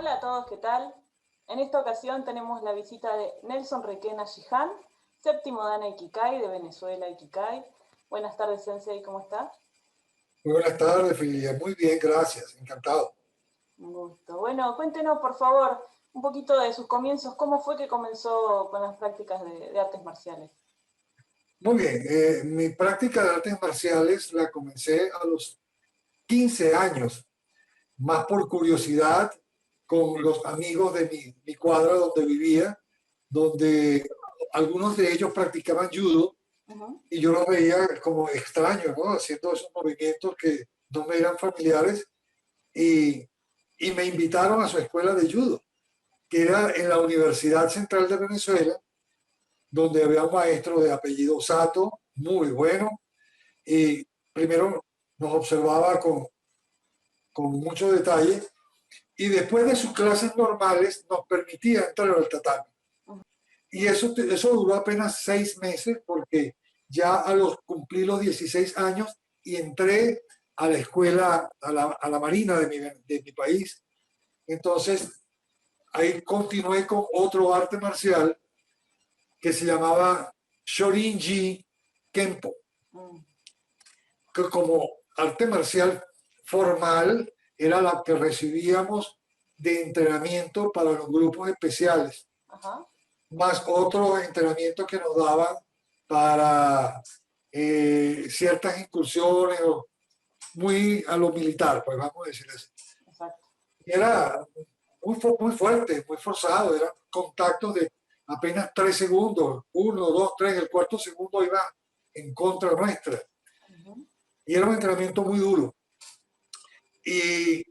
Hola a todos, ¿qué tal? En esta ocasión tenemos la visita de Nelson Requena Shihan, séptimo Dan Ikikai de Venezuela, Ikikai. Buenas tardes, Sensei, ¿cómo está? Muy buenas tardes, Filia. Muy bien, gracias. Encantado. Un gusto. Bueno, cuéntenos, por favor, un poquito de sus comienzos. ¿Cómo fue que comenzó con las prácticas de artes marciales? Muy bien. Mi práctica de artes marciales la comencé a los 15 años, más por curiosidad con los amigos de mi cuadra donde vivía, donde algunos de ellos practicaban judo y yo los veía como extraños, ¿no? Haciendo esos movimientos que no me eran familiares y, y me invitaron a su escuela de judo, que era en la Universidad Central de Venezuela, donde había un maestro de apellido Sato, muy bueno, y primero nos observaba con mucho detalle, y después de sus clases normales nos permitía entrar al tatami. Y eso duró apenas 6 meses, porque ya cumplí los 16 años y entré a la escuela, a la marina de mi país. Entonces, ahí continué con otro arte marcial que se llamaba Shorinji Kempo, que como arte marcial formal era la que recibíamos de entrenamiento para los grupos especiales, Ajá. más otros entrenamientos que nos daban para ciertas incursiones, muy a lo militar, pues vamos a decir así. Exacto. Y era muy fuerte, muy forzado, eran contactos de apenas 3 segundos, 1, 2, 3, el cuarto segundo iba en contra nuestra. Y era un entrenamiento muy duro. Y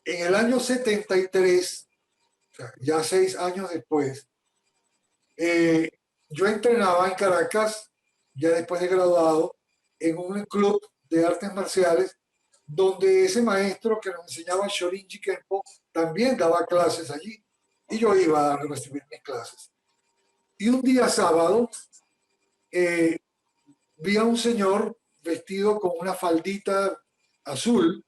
en el año 73, o sea, ya 6 años después, eh, yo entrenaba en Caracas, ya después de graduado, en un club de artes marciales, donde ese maestro que nos enseñaba Shorinji Kempo también daba clases allí. Y yo iba a recibir mis clases. Y un día sábado, eh, vi a un señor vestido con una faldita azul,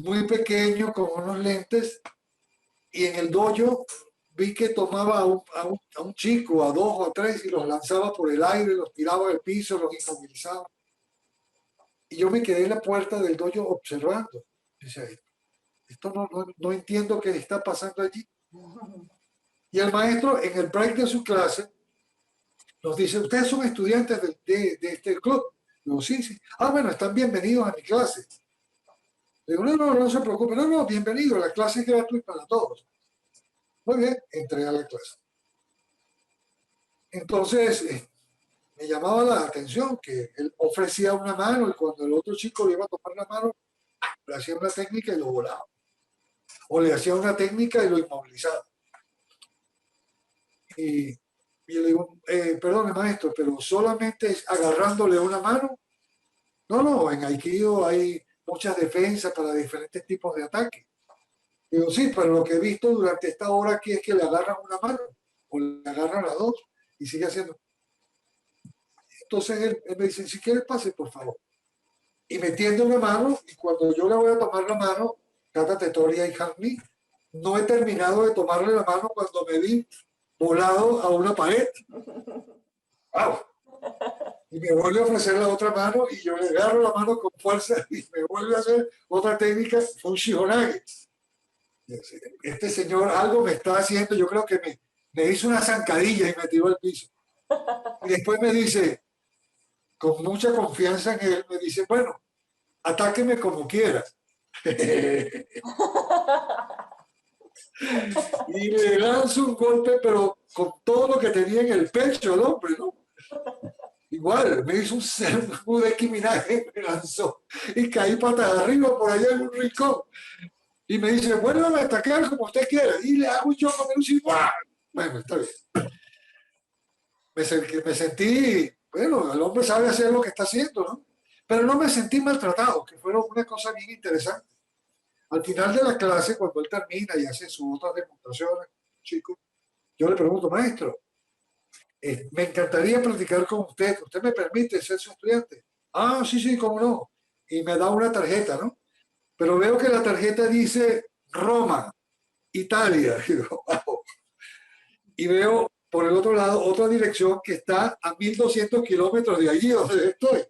muy pequeño, con unos lentes, y en el dojo vi que tomaba a un chico, a dos o a tres, y los lanzaba por el aire, los tiraba al piso, los inmovilizaba. Y yo me quedé en la puerta del dojo observando. Dice, esto no entiendo qué está pasando allí. Y el maestro, en el break de su clase, nos dice, ustedes son estudiantes de este club. Digo, sí, sí. Ah, bueno, están bienvenidos a mi clase. Digo, no se preocupen, no, bienvenido, la clase es gratuita para todos. Muy bien, entré a la clase. Entonces, me llamaba la atención que él ofrecía una mano y cuando el otro chico le iba a tomar la mano, le hacía una técnica y lo volaba. O le hacía una técnica y lo inmovilizaba. Y yo le digo, perdone maestro, pero solamente agarrándole una mano. No, en Aikido hay muchas defensas para diferentes tipos de ataques. Digo, sí, pero lo que he visto durante esta hora aquí es que le agarran una mano o le agarran las dos y sigue haciendo. Entonces él me dice, si quiere pase, por favor. Y me tiende una mano y cuando yo le voy a tomar la mano, Kata Tetoria y Hanmi, no he terminado de tomarle la mano cuando me vi volado a una pared. ¡Wow! Y me vuelve a ofrecer la otra mano y yo le agarro la mano con fuerza y me vuelve a hacer otra técnica, un shihonage. Este señor algo me está haciendo, yo creo que me hizo una zancadilla y me tiró al piso. Y después me dice, con mucha confianza en él, me dice, bueno, atáqueme como quieras. Y le lanzo un golpe, pero con todo lo que tenía en el pecho el hombre, ¿no? Igual, me hizo un equiminaje, me lanzó y caí patas arriba por allá en un rincón. Y me dice, vuélvame a atacar como usted quiera. Y le hago un choco, y ¡buah! Bueno, está bien. Me sentí, bueno, el hombre sabe hacer lo que está haciendo, ¿no? Pero no me sentí maltratado, que fue una cosa bien interesante. Al final de la clase, cuando él termina y hace sus otras demostraciones, chicos, yo le pregunto, maestro, me encantaría platicar con usted. ¿Usted me permite ser su estudiante? Ah, sí, sí, cómo no. Y me da una tarjeta, ¿no? Pero veo que la tarjeta dice Roma. Italia. Digo, wow. Y veo por el otro lado otra dirección que está a 1200 kilómetros de allí donde estoy,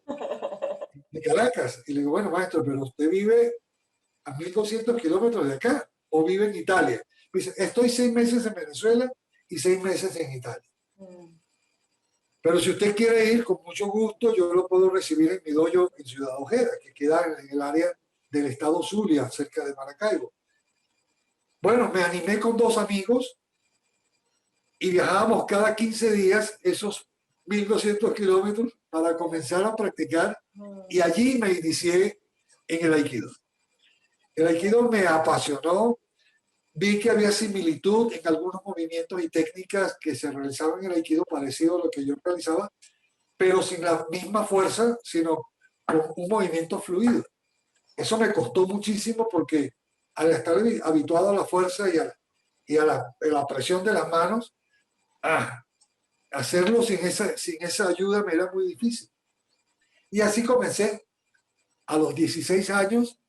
de Caracas. Y le digo, bueno, maestro, pero usted vive a 1200 kilómetros de acá o vive en Italia. Me dice, estoy 6 meses en Venezuela y 6 meses en Italia. Pero si usted quiere ir, con mucho gusto, yo lo puedo recibir en mi dojo en Ciudad Ojeda, que queda en el área del estado Zulia, cerca de Maracaibo. Bueno, me animé con 2 amigos y viajábamos cada 15 días esos 1200 kilómetros para comenzar a practicar, y allí me inicié en el Aikido. El Aikido me apasionó, vi que había similitud en algunos movimientos y técnicas que se realizaban en el Aikido parecido a lo que yo realizaba, pero sin la misma fuerza, sino con un movimiento fluido. Eso me costó muchísimo porque al estar habituado a la fuerza y a la presión de las manos, hacerlo sin esa ayuda me era muy difícil. Y así comencé a los 16 años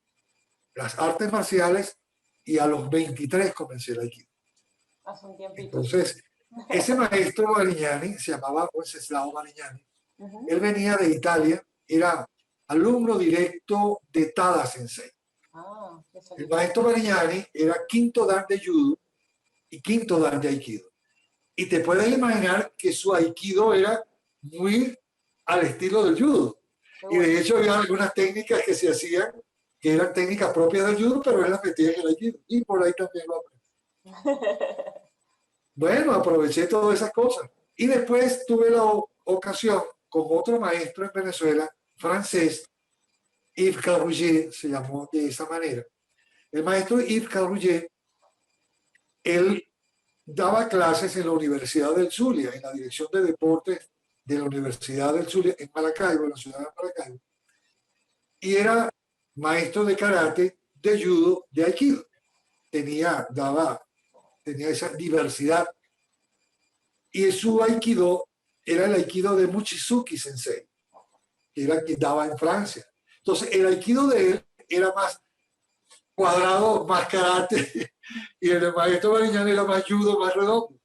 las artes marciales y a los 23 comencé el Aikido. Hace un tiempito. Entonces, ese maestro Marignani, se llamaba Wenceslao Marignani, él venía de Italia, era alumno directo de Tada Sensei. El maestro Marignani era quinto dan de judo y quinto dan de aikido. Y te puedes imaginar que su aikido era muy al estilo del judo. Y de hecho había algunas técnicas que se hacían que eran técnicas propias del judo, pero él las metía en el aikido. Y por ahí también lo aprendí. Bueno, aproveché todas esas cosas. Y después tuve la ocasión con otro maestro en Venezuela, francés, Yves Carrouget, se llamó de esa manera. El maestro Yves Carrouget, él daba clases en la Universidad del Zulia, en la Dirección de Deportes de la Universidad del Zulia, en Maracaibo, en la ciudad de Maracaibo. Y era maestro de karate, de judo, de aikido. Tenía esa diversidad. Y su aikido era el aikido de Mochizuki Sensei, que era quien daba en Francia. Entonces, el aikido de él era más cuadrado, más karate, y el maestro Marignani era más judo, más redondo.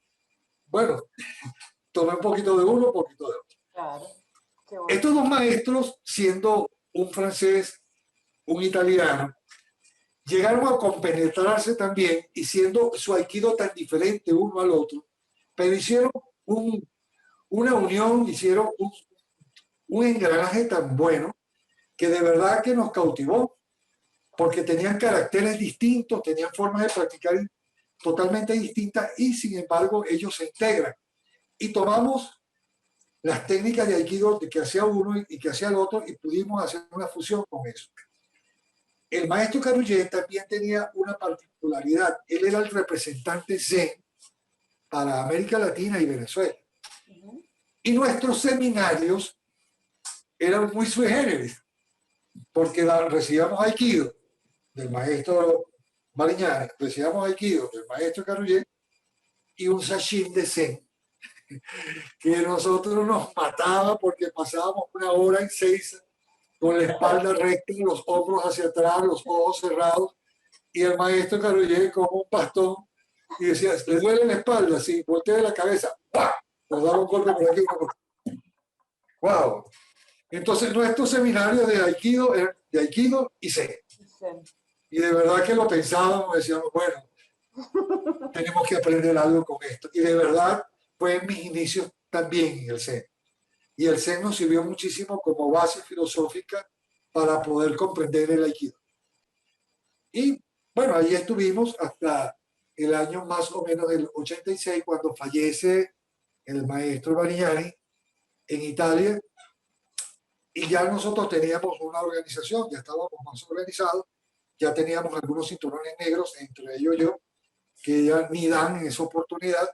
Bueno, tomé un poquito de uno, un poquito de otro. Claro. Qué bueno. Estos dos maestros, siendo un francés, un italiano, llegaron a compenetrarse también, y siendo su aikido tan diferente uno al otro, pero hicieron una unión, hicieron un engranaje tan bueno que de verdad que nos cautivó, porque tenían caracteres distintos, tenían formas de practicar totalmente distintas, y sin embargo ellos se integran. Y tomamos las técnicas de aikido que hacía uno y que hacía el otro, y pudimos hacer una fusión con eso. El maestro Carrouget también tenía una particularidad. Él era el representante Zen para América Latina y Venezuela. Y nuestros seminarios eran muy sui generis, porque recibíamos aikido del maestro Marignani, recibíamos aikido del maestro Carrouget y un sashin de Zen, que nosotros nos mataba porque pasábamos 1 hora en Seiza con la espalda recta, los hombros hacia atrás, los ojos cerrados, y el maestro Carrouget como un pastón, y decía, ¿le duele la espalda? Sí, voltea la cabeza, ¡pah! Nos daba un golpe por aquí. ¡Wow! Entonces nuestros seminarios de Aikido eran de Aikido y Zen. Y de verdad que lo pensábamos, decíamos, bueno, tenemos que aprender algo con esto. Y de verdad fue en mis inicios también en el Zen. Y el Zen nos sirvió muchísimo como base filosófica para poder comprender el Aikido. Y bueno, ahí estuvimos hasta el año más o menos del 86, cuando fallece el maestro Marignani en Italia. Y ya nosotros teníamos una organización, ya estábamos más organizados, ya teníamos algunos cinturones negros, entre ellos yo, que ya Nidan en esa oportunidad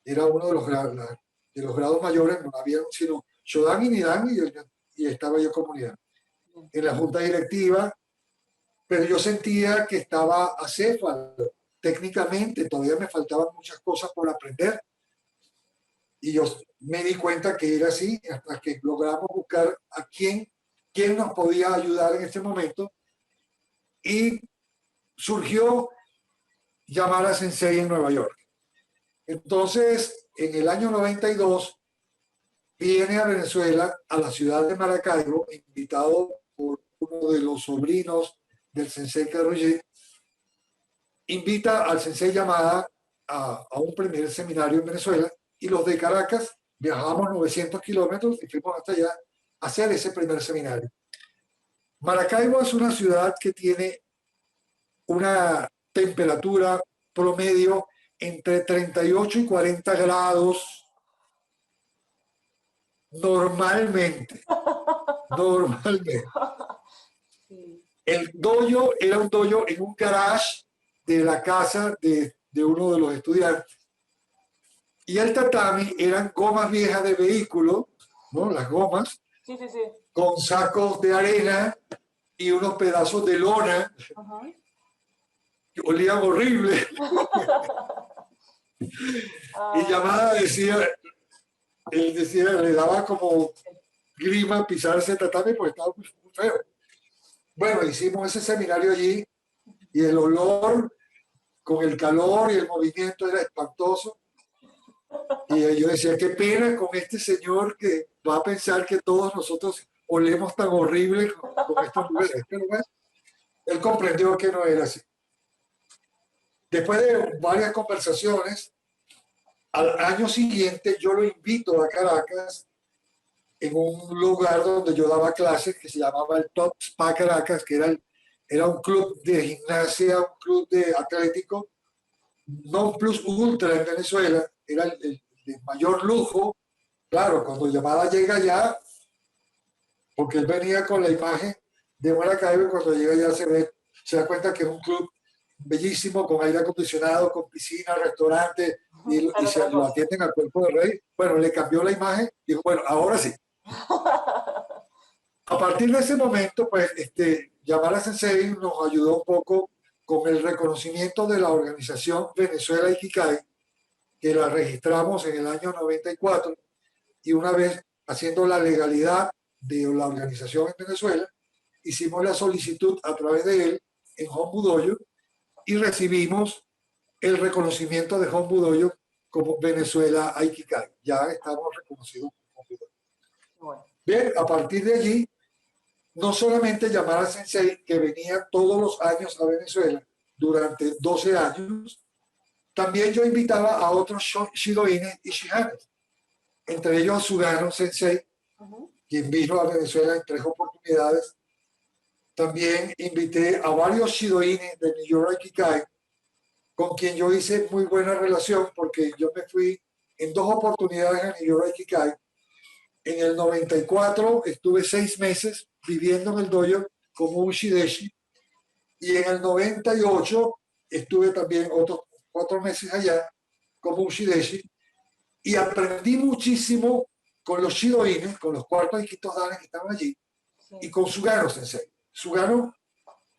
era uno de los grados mayores, no había sino Shodan y Nidan, y estaba yo como Nidan en la junta directiva, pero yo sentía que estaba acéfalo técnicamente, todavía me faltaban muchas cosas por aprender, y yo me di cuenta que era así hasta que logramos buscar a quién nos podía ayudar en este momento, y surgió Yamada Sensei en Nueva York. Entonces, en el año 92, viene a Venezuela, a la ciudad de Maracaibo, invitado por uno de los sobrinos del Sensei Karoye, invita al Sensei Yamada a un primer seminario en Venezuela, y los de Caracas viajamos 900 kilómetros y fuimos hasta allá a hacer ese primer seminario. Maracaibo es una ciudad que tiene una temperatura promedio entre 38 y 40 grados normalmente. Normalmente. El dojo era un dojo en un garage de la casa de uno de los estudiantes. Y el tatami eran gomas viejas de vehículo, ¿no? Las gomas, sí, sí, sí, con sacos de arena y unos pedazos de lona que olían horrible. Y Yamada decía, él decía, le daba como grima pisar ese tatami porque estaba muy feo. Bueno, hicimos ese seminario allí y el olor con el calor y el movimiento era espantoso. Y yo decía, qué pena con este señor que va a pensar que todos nosotros olemos tan horrible con estos lugares. Pero bueno, él comprendió que no era así. Después de varias conversaciones, al año siguiente yo lo invito a Caracas en un lugar donde yo daba clases que se llamaba el Top Spa Caracas, que era un club de gimnasia, un club de atlético, non plus ultra en Venezuela, era el de mayor lujo. Claro, cuando Yamada llega allá, porque él venía con la imagen de Maracaibo, y cuando llega allá se da cuenta que es un club bellísimo, con aire acondicionado, con piscina, restaurante, y lo atienden al cuerpo de rey. Bueno, le cambió la imagen y dijo, bueno, ahora sí. A partir de ese momento, pues, Yamada Sensei nos ayudó un poco con el reconocimiento de la organización Venezuela Ikigai, que la registramos en el año 94, y una vez haciendo la legalidad de la organización en Venezuela, hicimos la solicitud a través de él en Honbu Dojo y recibimos el reconocimiento de Honbu Dojo como Venezuela Ikigai. Ya estamos reconocidos como Honbu Dojo. Bueno. Bien, a partir de allí, no solamente Yamada Sensei, que venía todos los años a Venezuela durante 12 años, también yo invitaba a otros shidoines y shihanes, entre ellos a Sugano Sensei, quien vino a Venezuela en 3 oportunidades. También invité a varios shidoines de New York Ikigai, con quien yo hice muy buena relación, porque yo me fui en 2 oportunidades a New York Ikigai. En el 94 estuve 6 meses viviendo en el dojo como un shideshi, y en el 98 estuve también otros 4 meses allá como un shideshi, y aprendí muchísimo con los shidoines, con los cuartos y quintos danes que estaban allí, y con Sugano Sensei. Sugano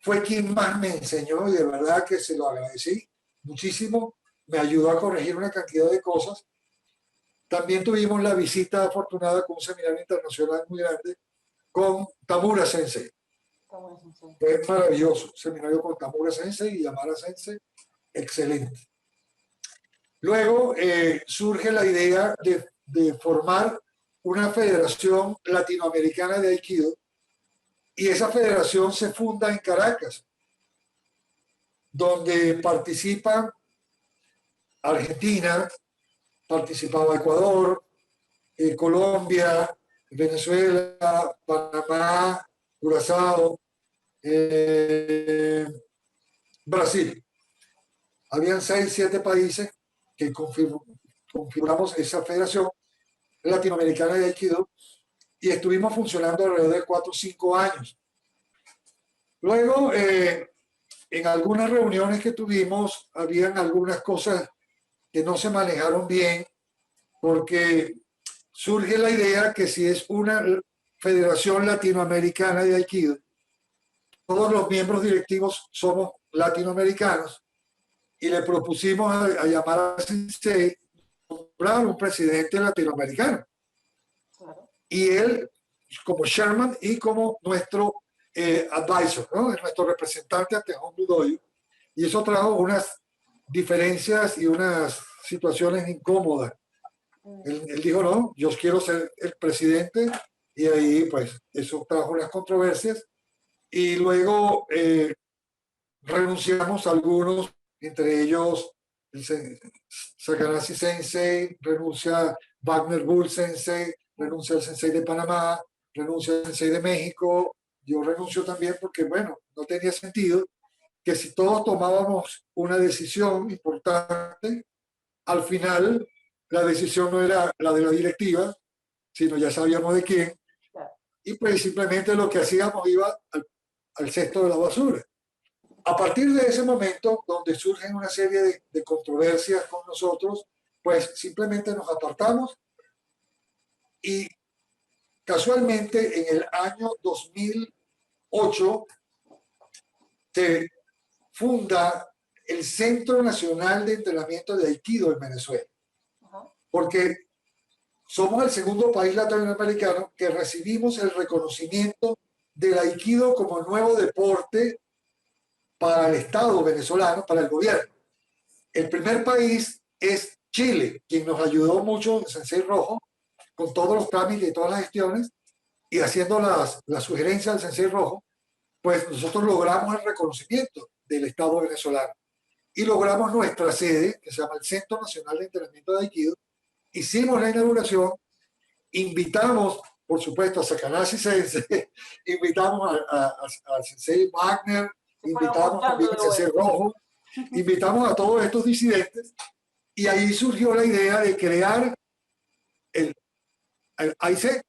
fue quien más me enseñó, y de verdad que se lo agradecí muchísimo. Me ayudó a corregir una cantidad de cosas. También tuvimos la visita afortunada con un seminario internacional muy grande con Tamura Sensei. Fue maravilloso, seminario con Tamura Sensei y Yamada Sensei, excelente. Luego surge la idea de formar una federación latinoamericana de Aikido, y esa federación se funda en Caracas, donde participan Argentina, participaba Ecuador, Colombia, Venezuela, Panamá, Curazao, Brasil. Habían 6, 7 países que configuramos esa federación latinoamericana de Aikido, y estuvimos funcionando alrededor de 4 o 5 años. Luego, en algunas reuniones que tuvimos, habían algunas cosas que no se manejaron bien, porque surge la idea que si es una federación latinoamericana de Aikido, todos los miembros directivos somos latinoamericanos, y le propusimos a Yamada Sensei nombrar un presidente latinoamericano. Claro. Y él, como chairman y como nuestro advisor, ¿no? Es nuestro representante ante Honbu Dojo, y eso trajo unas diferencias y unas situaciones incómodas. Él dijo, no, yo quiero ser el presidente, y ahí pues eso trajo unas controversias, y luego renunciamos a algunos, entre ellos Sakanashi Sensei, renuncia Wagner Bull Sensei, renuncia el Sensei de Panamá, renuncia el Sensei de México, yo renuncio también porque, bueno, no tenía sentido que si todos tomábamos una decisión importante, al final la decisión no era la de la directiva, sino ya sabíamos de quién, y pues simplemente lo que hacíamos iba al cesto de la basura. A partir de ese momento, donde surgen una serie de controversias con nosotros, pues simplemente nos apartamos, y casualmente en el año 2008 se funda el Centro Nacional de Entrenamiento de Aikido en Venezuela, porque somos el segundo país latinoamericano que recibimos el reconocimiento del Aikido como nuevo deporte para el Estado venezolano, para el gobierno. El primer país es Chile, quien nos ayudó mucho en Sensei Rojo, con todos los trámites y todas las gestiones, y haciendo las sugerencias del Sensei Rojo, pues nosotros logramos el reconocimiento del Estado venezolano. Y logramos nuestra sede, que se llama el Centro Nacional de Entrenamiento de Aikido. Hicimos la inauguración, invitamos, por supuesto, a Sakanashi Sensei, invitamos al Sensei Wagner, invitamos también al Sensei Rojo, invitamos a todos estos disidentes, y ahí surgió la idea de crear el AIC,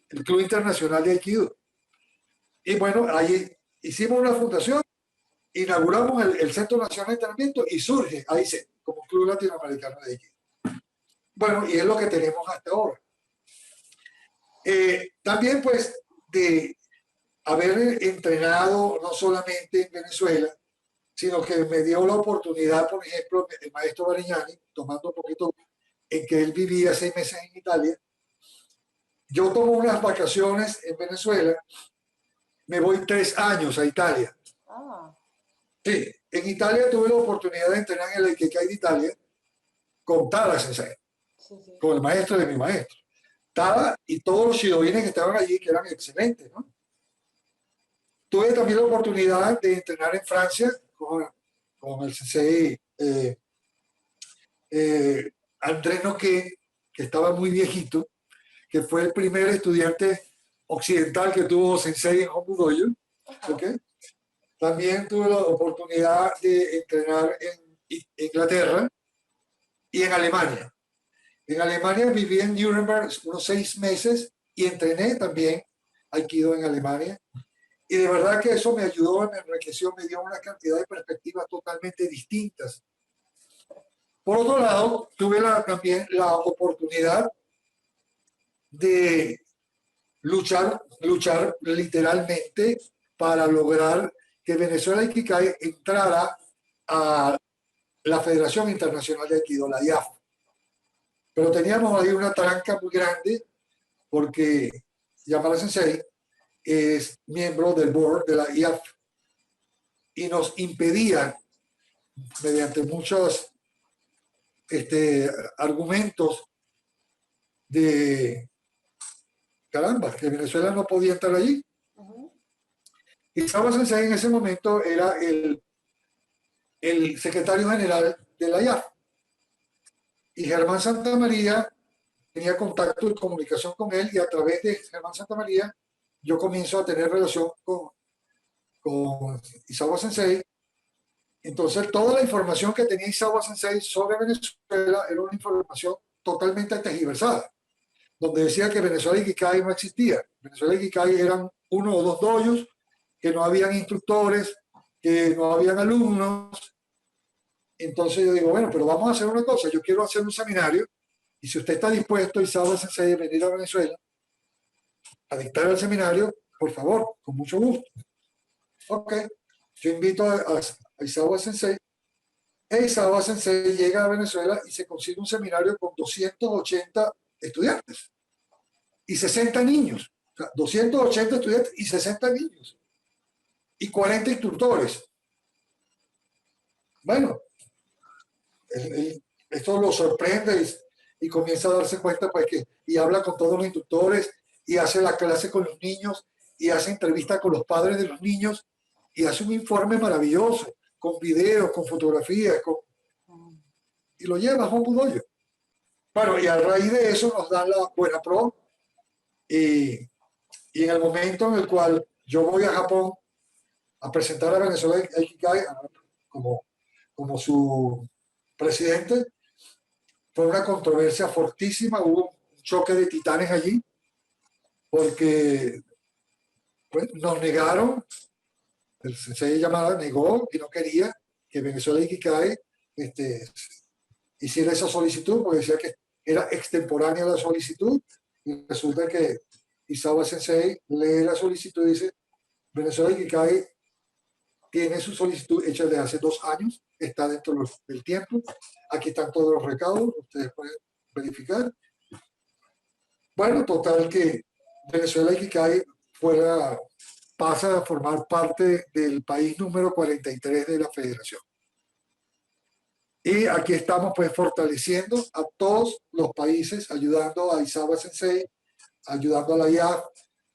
el Club Internacional de Aikido. Y bueno, ahí hicimos una fundación, inauguramos el Centro Nacional de Entrenamiento y surge AIC como Club Latinoamericano de Aikido. Bueno, y es lo que tenemos hasta ahora. También pues de haber entrenado no solamente en Venezuela, sino que me dio la oportunidad, por ejemplo, el maestro Barignani, tomando un poquito en que él vivía 6 meses en Italia. Yo tomo unas vacaciones en Venezuela, me voy 3 años a Italia. Sí, en Italia tuve la oportunidad de entrenar en el Aikikai de Italia con Tada Sensei, con el maestro de mi maestro. Tada y todos los shidobines que estaban allí, que eran excelentes, ¿no? Tuve también la oportunidad de entrenar en Francia con el Sensei André Noquet, que estaba muy viejito, que fue el primer estudiante occidental que tuvo Sensei en Hombu Dojo. ¿Okay? También tuve la oportunidad de entrenar en Inglaterra y en Alemania. En Alemania viví en Nuremberg unos 6 meses y entrené también Aikido en Alemania. Y de verdad que eso me ayudó, me enriqueció, me dio una cantidad de perspectivas totalmente distintas. Por otro lado, tuve también la oportunidad de luchar literalmente para lograr que Venezuela Iquikai entrara a la Federación Internacional de Aikido, la IAF. Pero teníamos ahí una tranca muy grande porque Yamada Sensei es miembro del board de la IAF y nos impedía, mediante muchos argumentos de caramba, que Venezuela no podía estar allí. Y Isawa Sensei en ese momento era el secretario general de la IAF. Y Germán Santamaría tenía contacto y comunicación con él, y a través de Germán Santamaría yo comienzo a tener relación con Isawa Sensei. Entonces toda la información que tenía Isawa Sensei sobre Venezuela era una información totalmente tergiversada, donde decía que Venezuela Iquikai no existía. Venezuela Iquikai eran 1 o 2 dojos, que no habían instructores, que no habían alumnos. Entonces yo digo, bueno, pero vamos a hacer una cosa, yo quiero hacer un seminario, y si usted está dispuesto, Isawa Sensei, a venir a Venezuela a dictar el seminario, por favor, con mucho gusto. Ok, yo invito a Isawa Sensei. Isawa Sensei llega a Venezuela y se consigue un seminario con 280 estudiantes y 60 niños. O sea, 280 estudiantes y 60 niños y 40 instructores. Bueno, esto lo sorprende y comienza a darse cuenta pues y habla con todos los instructores y hace la clase con los niños y hace entrevistas con los padres de los niños y hace un informe maravilloso con videos, con fotografías, y lo lleva a Juan Budoyo. Bueno, y a raíz de eso nos dan la buena pro y en el momento en el cual yo voy a Japón a presentar a Venezuela Ikigai como su presidente, fue una controversia fortísima, hubo un choque de titanes allí, porque pues, nos negaron, el sensei Yamada negó y no quería que Venezuela Ikigai hiciera esa solicitud, porque decía que era extemporánea la solicitud, y resulta que Isawa Sensei lee la solicitud y dice, Venezuela Ikigai tiene su solicitud hecha desde hace 2 años, está dentro del tiempo, aquí están todos los recaudos, ustedes pueden verificar. Bueno, total que Venezuela Ikigai pasa a formar parte del país número 43 de la federación. Y aquí estamos pues fortaleciendo a todos los países, ayudando a Isawa Sensei, ayudando a la IAF,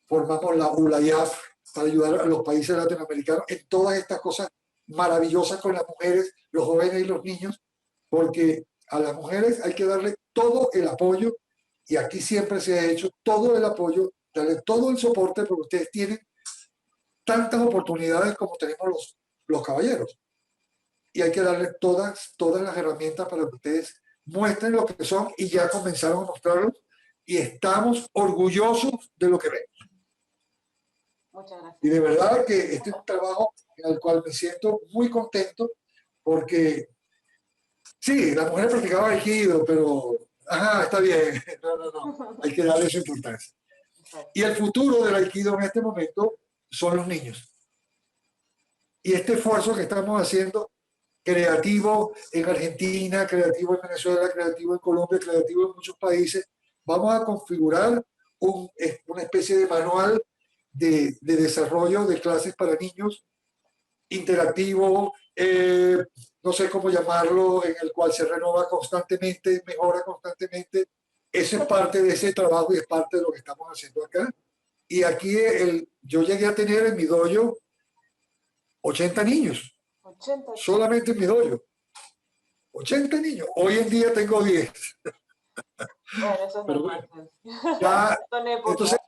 formamos la ULAIAF para ayudar a los países latinoamericanos en todas estas cosas maravillosas con las mujeres, los jóvenes y los niños, porque a las mujeres hay que darle todo el apoyo y aquí siempre se ha hecho todo el apoyo, darle todo el soporte porque ustedes tienen tantas oportunidades como tenemos los caballeros. Y hay que darle todas las herramientas para que ustedes muestren lo que son y ya comenzaron a mostrarlo y estamos orgullosos de lo que ven. Muchas gracias. Y de verdad que este es un trabajo en el cual me siento muy contento porque sí, la mujer practicaba aikido, pero ajá, está bien, no, hay que darle esa importancia. Y el futuro del aikido en este momento son los niños. Y este esfuerzo que estamos haciendo, creativo en Argentina, creativo en Venezuela, creativo en Colombia, creativo en muchos países, vamos a configurar una especie de manual de desarrollo de clases para niños interactivo, no sé cómo llamarlo, en el cual se renueva constantemente, mejora constantemente. Eso es parte de ese trabajo y es parte de lo que estamos haciendo acá. Y aquí yo llegué a tener en mi dojo 80 niños. 80. Solamente en mi dojo. 80 niños. Hoy en día tengo 10. Bueno, eso es normal. Bueno, ya, entonces,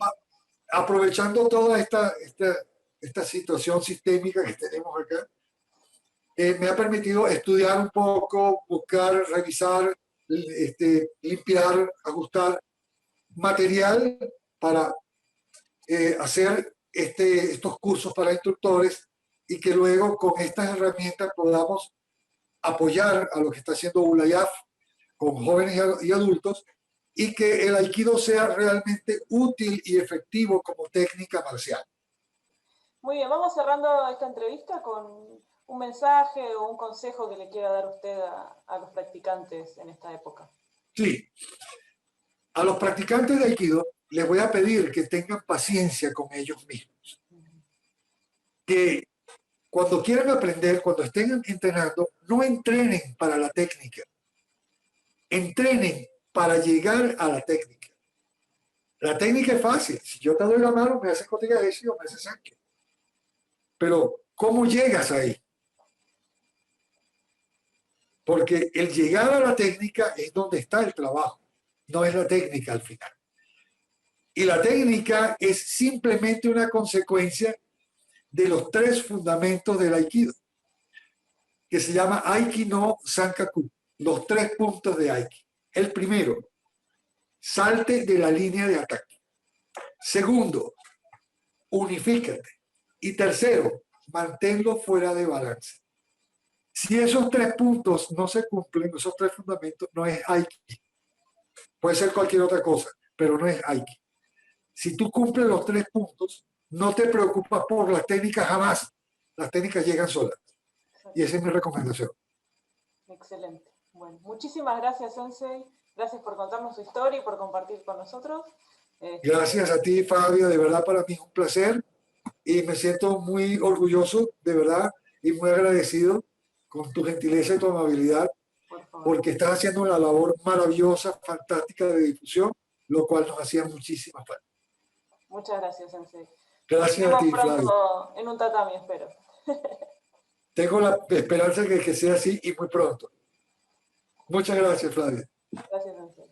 aprovechando toda esta situación sistémica que tenemos acá, me ha permitido estudiar un poco, buscar, revisar, limpiar, ajustar material para hacer estos cursos para instructores y que luego con estas herramientas podamos apoyar a lo que está haciendo ULAIAF con jóvenes y adultos y que el aikido sea realmente útil y efectivo como técnica marcial. Muy bien, vamos cerrando esta entrevista con un mensaje o un consejo que le quiera dar usted a los practicantes en esta época. Sí, a los practicantes de aikido les voy a pedir que tengan paciencia con ellos mismos. Que cuando quieran aprender, cuando estén entrenando, no entrenen para la técnica. Entrenen para llegar a la técnica. La técnica es fácil. Si yo te doy la mano, me haces kotegaeshi o me haces sanke. Pero, ¿cómo llegas ahí? Porque el llegar a la técnica es donde está el trabajo. No es la técnica al final. Y la técnica es simplemente una consecuencia de los 3 fundamentos del Aikido, que se llama Aiki no Sankaku, los 3 puntos de Aiki. El primero, salte de la línea de ataque. Segundo, unifícate. Y tercero, manténlo fuera de balance. Si esos 3 puntos no se cumplen, esos 3 fundamentos, no es Aiki. Puede ser cualquier otra cosa, pero no es Aiki. Si tú cumples los 3 puntos, no te preocupas por las técnicas jamás. Las técnicas llegan solas. Y esa es mi recomendación. Excelente. Bueno, muchísimas gracias, Sensei. Gracias por contarnos su historia y por compartir con nosotros. Gracias a ti, Fabio. De verdad, para mí es un placer. Y me siento muy orgulloso, de verdad, y muy agradecido con tu gentileza y tu amabilidad porque estás haciendo una labor maravillosa, fantástica de difusión, lo cual nos hacía muchísima falta. Muchas gracias, Sensei. Gracias a ti, Flavio. Pronto en un tatami, espero. Tengo la esperanza de que sea así y muy pronto. Muchas gracias, Flavio. Gracias, Sensei.